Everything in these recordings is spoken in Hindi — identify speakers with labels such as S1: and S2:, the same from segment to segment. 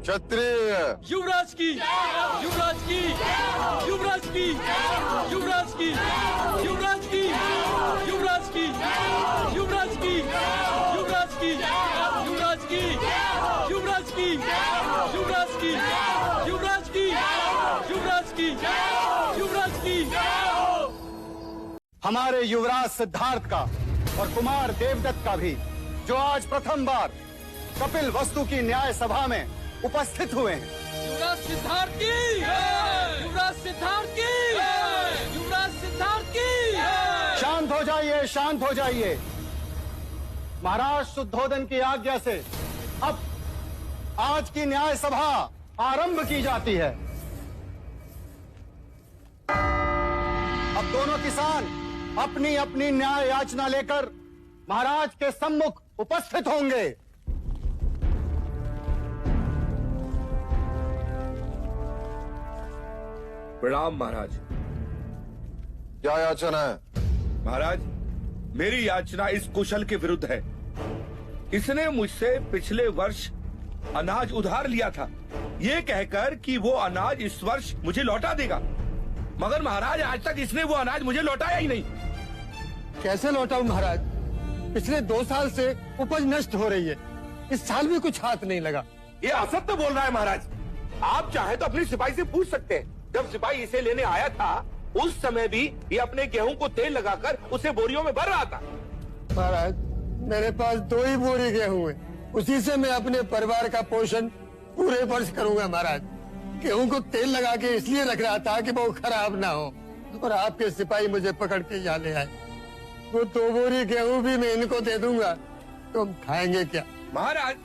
S1: क्षत्रिय।
S2: युवराज की, युवराज की, युवराज की, युवराज की, युवराज की, युवराज की, युवराज की, युवराज की, युवराज की, युवराज की, युवराज की, युवराज की, युवराज की, युवराज की।
S3: हमारे युवराज सिद्धार्थ का और कुमार देवदत्त का भी, जो आज प्रथम बार कपिल वस्तु की न्याय सभा में उपस्थित हुए हैं।
S2: युवराज सिद्धार्थ की, युवराज सिद्धार्थ की, युवराज सिद्धार्थ की।
S3: शांत हो जाइए, शांत हो जाइए। महाराज शुद्धोदन की आज्ञा से अब आज की न्याय सभा आरंभ की जाती है। अब दोनों किसान अपनी अपनी न्याय याचना लेकर महाराज के सम्मुख उपस्थित होंगे।
S4: प्रणाम महाराज।
S1: क्या याचना है?
S4: महाराज, मेरी याचना इस कुशल के विरुद्ध है। इसने मुझसे पिछले वर्ष अनाज उधार लिया था, ये कहकर कि वो अनाज इस वर्ष मुझे लौटा देगा, मगर महाराज आज तक इसने वो अनाज मुझे लौटाया ही नहीं।
S5: कैसे लौटाऊं महाराज? पिछले 2 साल से उपज नष्ट हो रही है, इस साल भी कुछ हाथ नहीं लगा।
S4: ये असत्य बोल रहा है महाराज। आप चाहे तो अपनी सिपाही से पूछ सकते हैं। जब सिपाही इसे लेने आया था उस समय भी ये अपने गेहूं को तेल लगाकर उसे बोरियों में भर रहा था।
S5: महाराज, मेरे पास 2 ही बोरी गेहूं है, उसी से मैं अपने परिवार का पोषण पूरे वर्ष करूंगा महाराज। गेहूं को तेल लगा के इसलिए रख रहा था कि वो खराब ना हो, और आपके सिपाही मुझे पकड़ के यहाँ ले आए। वो 2 बोरी गेहूं भी मैं इनको दे दूंगा तो हम खाएंगे क्या?
S4: महाराज,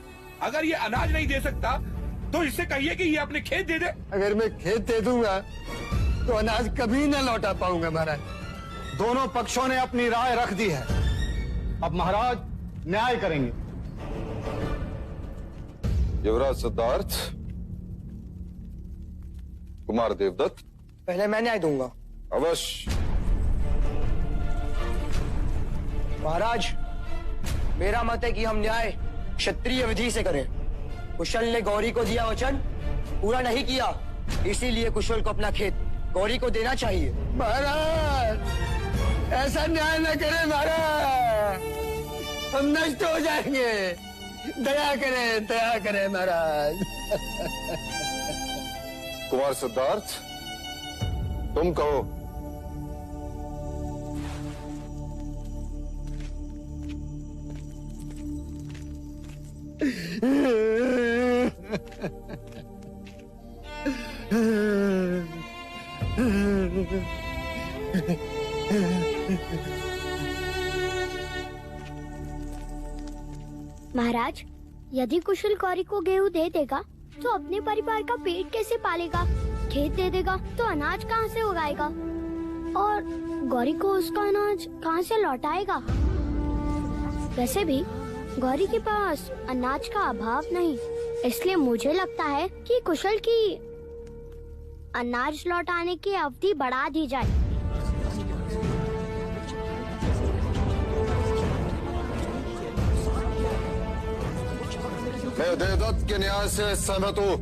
S4: अगर ये अनाज नहीं दे सकता तो इससे कहिए कि ये अपने खेत दे दे।
S5: अगर मैं खेत दे दूंगा तो अनाज कभी न लौटा पाऊंगा महाराज।
S3: दोनों पक्षों ने अपनी राय रख दी है, अब महाराज न्याय करेंगे।
S1: युवराज सिद्धार्थ, कुमार देवदत्त।
S6: पहले मैं न्याय दूंगा।
S1: अवश्य।
S6: महाराज, मेरा मत है कि हम न्याय क्षत्रिय विधि से करें। कुशल ने गौरी को दिया वचन पूरा नहीं किया, इसीलिए कुशल को अपना खेत गौरी को देना चाहिए।
S5: महाराज, ऐसा न्याय न करें महाराज, हम नष्ट हो जाएंगे। दया करें महाराज।
S1: कुमार सिद्धार्थ, तुम कहो।
S7: महाराज, यदि कुशल गौरी को गेहूं दे देगा तो अपने परिवार का पेट कैसे पालेगा? खेत दे देगा तो अनाज कहाँ से उगाएगा? और गौरी को उसका अनाज कहाँ से लौटाएगा? वैसे भी गौरी के पास अनाज का अभाव नहीं, इसलिए मुझे लगता है कि कुशल की अनाज लौटाने की अवधि बढ़ा दी जाए।
S1: मैं देवदत्त के न्याय से सहमत हूं।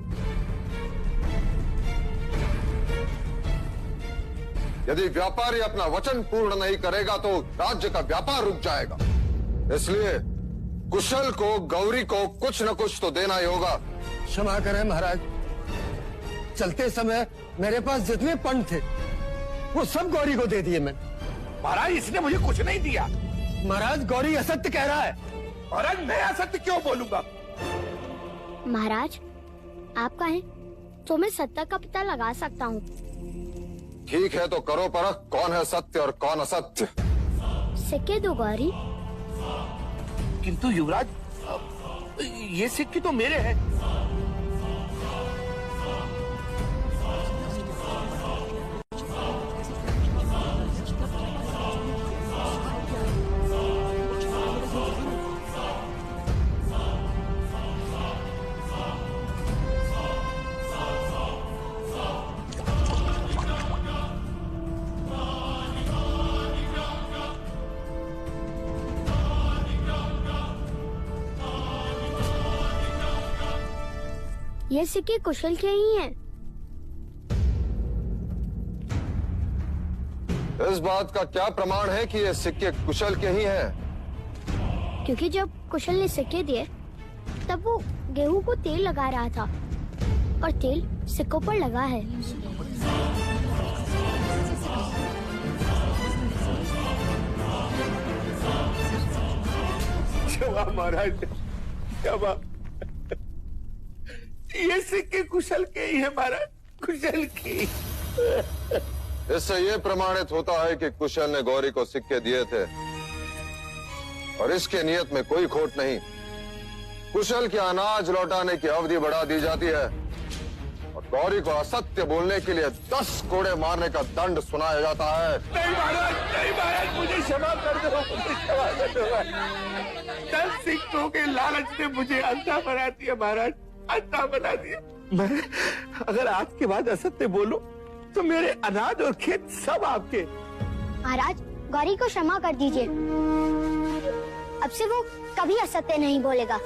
S1: यदि व्यापारी अपना वचन पूर्ण नहीं करेगा तो राज्य का व्यापार रुक जाएगा। इसलिए कुशल को, गौरी को कुछ न कुछ तो देना ही होगा।
S5: क्षमा करें महाराज, चलते समय मेरे पास जितने पंड थे वो सब गौरी को दे दिए मैंने।
S4: महाराज, इसने मुझे कुछ नहीं दिया।
S5: महाराज, गौरी असत्य कह रहा है।
S4: महाराज, मैं असत्य क्यों बोलूंगा?
S7: महाराज, आप कहें तो मैं सत्य का पता लगा सकता हूँ।
S1: ठीक है तो करो परख, कौन है सत्य और कौन असत्य।
S7: सिक्के दो गौरी।
S4: किंतु युवराज, ये सिक्के तो मेरे हैं।
S7: ये सिक्के कुशल के ही हैं।
S1: इस बात का क्या प्रमाण है कि ये सिक्के कुशल के ही हैं?
S7: क्योंकि जब कुशल ने सिक्के दिए तब वो गेहूं को तेल लगा रहा था और तेल सिक्कों पर लगा है।
S4: क्षमा महाराज, क्षमा। ये सिक्के कुशल के ही है महाराज, कुशल की।
S1: इससे ये प्रमाणित होता है कि कुशल ने गौरी को सिक्के दिए थे और इसके नियत में कोई खोट नहीं। कुशल के अनाज लौटाने की अवधि बढ़ा दी जाती है और गौरी को असत्य बोलने के लिए 10 कोड़े मारने का दंड सुनाया जाता है।
S4: नहीं महाराज, नहीं महाराज, मुझे क्षमा कर दो, मुझे क्षमा कर दो। 10 सिक्कों के लालच ने मुझे अंधा बना दिया महाराज, अंधा बना दिया। मैं अगर आज के बाद असत्य बोलो तो मेरे अनाज और खेत सब आपके।
S7: महाराज, गौरी को क्षमा कर दीजिए। अब से वो कभी असत्य नहीं बोलेगा।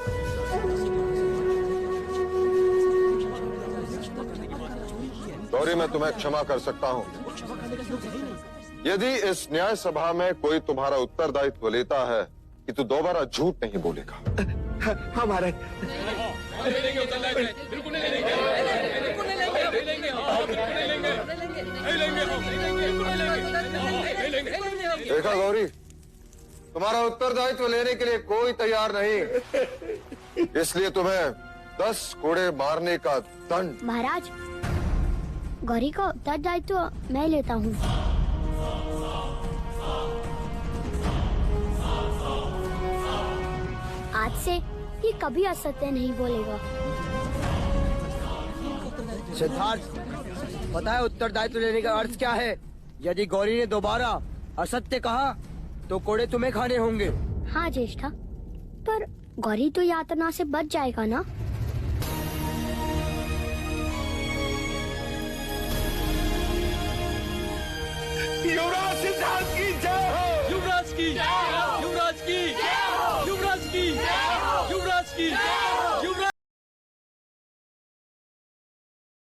S1: गौरी, मैं तुम्हें क्षमा कर सकता हूँ यदि इस न्याय सभा में कोई तुम्हारा उत्तरदायित्व लेता है कि तू दोबारा झूठ नहीं बोलेगा।
S4: हाँ महाराज।
S1: देखा गौरी, तुम्हारा उत्तरदायित्व लेने के लिए कोई तैयार नहीं, इसलिए तुम्हें 10 कोड़े मारने का दंड।
S7: महाराज, गौरी का उत्तरदायित्व मैं लेता हूँ। आज से ये कभी असत्य नहीं बोलेगा।
S6: सिद्धार्थ, पता है उत्तरदायित्व लेने का अर्थ क्या है? यदि गौरी ने दोबारा असत्य कहा तो कोड़े तुम्हें खाने होंगे।
S7: हाँ ज्येष्ठा, पर गौरी तो यातना से बच जाएगा ना?
S4: युवराज सिद्धार्थ की जय हो।
S2: युवराज की